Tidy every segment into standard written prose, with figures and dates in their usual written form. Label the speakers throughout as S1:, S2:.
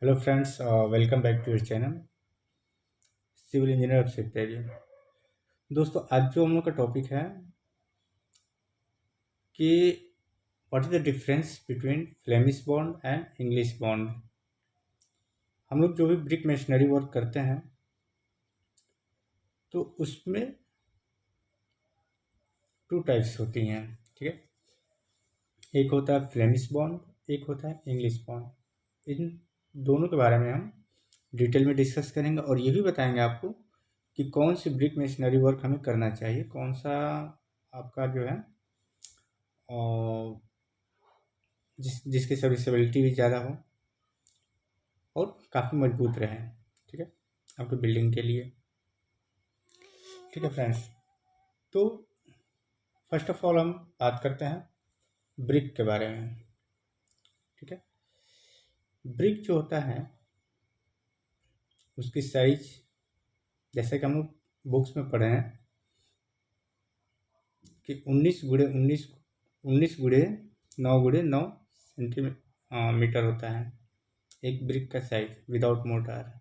S1: Hello friends, welcome back to your channel civil engineer Abhishek Tyagi. दोस्तों, आज जो हम लोग का टॉपिक है कि what is the difference between Flemish bond and English bond. हम लोग जो भी ब्रिक मशीनरी वर्क करते हैं तो उसमें टू टाइप्स होती हैं, ठीक है। एक होता है फ्लेमिश बॉन्ड, एक होता है इंग्लिश बॉन्ड। इन दोनों के बारे में हम डिटेल में डिस्कस करेंगे और ये भी बताएंगे आपको कि कौन सी ब्रिक मशीनरी वर्क हमें करना चाहिए, कौन सा आपका जो है जिसकी सर्विसेबिलिटी भी ज़्यादा हो और काफ़ी मजबूत रहे, ठीक है, आपकी बिल्डिंग के लिए। ठीक है फ्रेंड्स, तो फर्स्ट ऑफ ऑल हम बात करते हैं ब्रिक के बारे में। ठीक है, ब्रिक जो होता है उसकी साइज, जैसे कि हम लोग बुक्स में पढ़े हैं कि 19 गुणे 9 होता है एक ब्रिक का साइज विदाउट मोटार।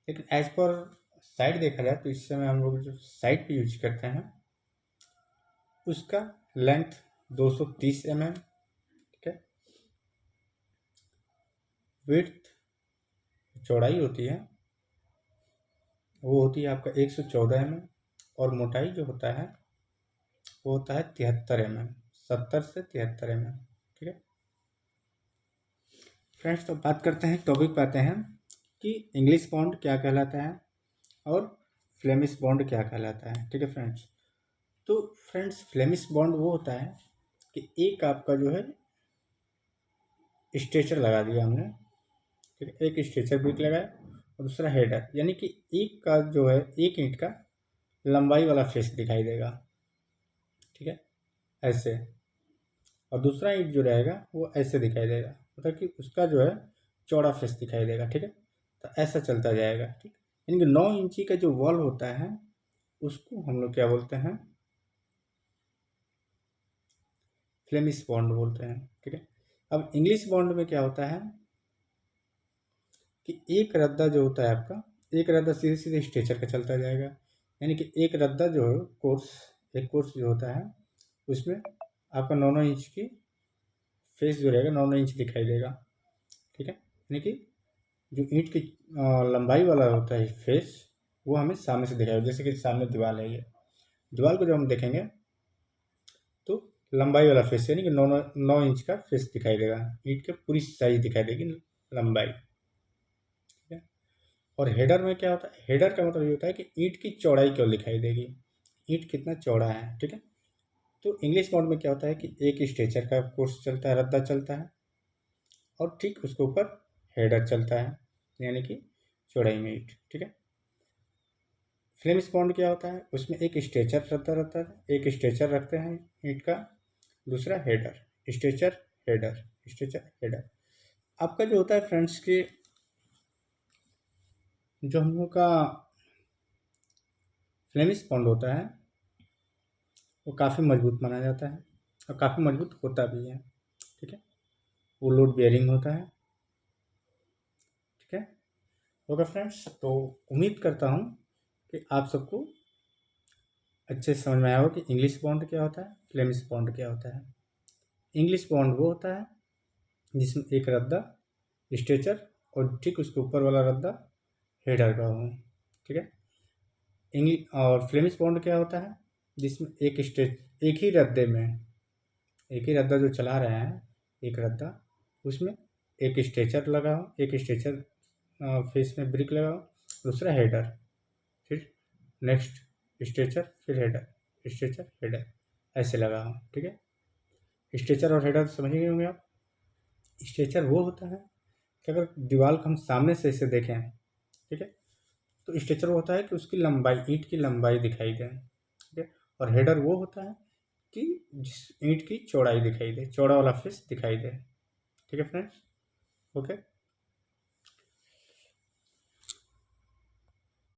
S1: लेकिन एज पर साइट देखा जाए तो इस समय हम लोग जो साइट पे यूज करते हैं उसका लेंथ 230 mm, ठीक है। विड्थ चौड़ाई होती है वो होती है आपका 114 mm और मोटाई जो होता है वो होता है 73 mm, 70 से 73 mm, ठीक है फ्रेंड्स। तो बात करते हैं, टॉपिक पे आते हैं कि इंग्लिश बॉन्ड क्या कहलाता है और फ्लेमिश बॉन्ड क्या कहलाता है, ठीक है फ्रेंड्स। तो फ्रेंड्स, फ्लेमिश बॉन्ड वो होता है कि एक आपका जो है स्ट्रेचर लगा दिया हमने, ठीक है, एक स्ट्रेचर ब्रिक लगाया और दूसरा हेडर, यानी कि एक का जो है एक ईंट का लंबाई वाला फेस दिखाई देगा, ठीक है, ऐसे। और दूसरा ईंट जो रहेगा वो ऐसे दिखाई देगा, मतलब कि उसका जो है चौड़ा फेस दिखाई देगा, ठीक है। तो ऐसा चलता जाएगा, ठीक। यानी कि 9 इंची का जो वॉल होता है उसको हम लोग क्या बोलते हैं, फ्लेमिश बॉन्ड बोलते हैं, ठीक है। अब इंग्लिश बॉन्ड में क्या होता है कि एक रद्दा जो होता है आपका, एक रद्दा सीधे सीधे स्ट्रेचर का चलता जाएगा, यानी कि एक रद्दा जो है कोर्स, एक कोर्स जो होता है उसमें आपका 9 इंच की फेस जो रहेगा 9 इंच दिखाई देगा, ठीक है। यानी कि जो ईंट की लंबाई वाला होता है फेस वो हमें सामने से दिखाएगा, जैसे कि सामने दीवार है, ये दीवार को जब हम देखेंगे तो लंबाई वाला फेस, यानी कि 9 इंच का फेस दिखाई देगा, ईंट की पूरी साइज दिखाई देगी, लंबाई, ठीक है। और हेडर में क्या होता है, हेडर का मतलब ये होता है कि ईंट की चौड़ाई केवल दिखाई देगी, ईंट कितना चौड़ा है, ठीक है। तो इंग्लिश बॉन्ड में क्या होता है कि एक स्ट्रेचर का कोर्स चलता है, रद्दा चलता है और ठीक उसके ऊपर हेडर चलता है, यानी कि चौड़ाई में ईंट, ठीक है। फ्लेमिश बॉन्ड क्या होता है, उसमें एक स्ट्रेचर रखता रहता है, एक स्ट्रेचर रखते हैं ईंट का, दूसरा header, stretcher header, stretcher header. आपका जो होता है फ्रेंड्स कि जो हम लोग का फ्लेमिश बॉन्ड होता है वो काफ़ी मजबूत माना जाता है और काफ़ी मजबूत होता भी है, ठीक है। वो लोड बेयरिंग होता है, ठीक है। ओके फ्रेंड्स, तो उम्मीद करता हूँ कि आप सबको अच्छे से समझ में आया हो कि इंग्लिश बॉन्ड क्या होता है, फ्लेमिश बॉन्ड क्या होता है। इंग्लिश बॉन्ड वो होता है जिसमें एक रद्दा स्ट्रेचर और ठीक उसके ऊपर वाला रद्दा हेडर का हो, ठीक है। इंग्लिश और फ्लेमिश बॉन्ड क्या होता है जिसमें एक ही रद्दे में, एक ही रद्दा जो चला रहे हैं, एक रद्दा, उसमें एक स्ट्रेचर लगाओ, एक स्ट्रेचर फेस में ब्रिक लगाओ, दूसरा हेडर, फिर नेक्स्ट स्ट्रेचर, फिर हेडर, स्ट्रेचर हेडर, ऐसे लगाओ, ठीक है। स्ट्रेचर और हेडर समझ गए होंगे आप। स्ट्रेचर वो होता है कि अगर दीवार को हम सामने से इसे देखें, ठीक है, तो स्ट्रेचर वो होता है कि उसकी लंबाई, ईंट की लंबाई दिखाई दे, ठीक है। और हेडर वो होता है कि जिस ईंट की चौड़ाई दिखाई दे, चौड़ा वाला फेस दिखाई दे, ठीक है फ्रेंड्स। ओके।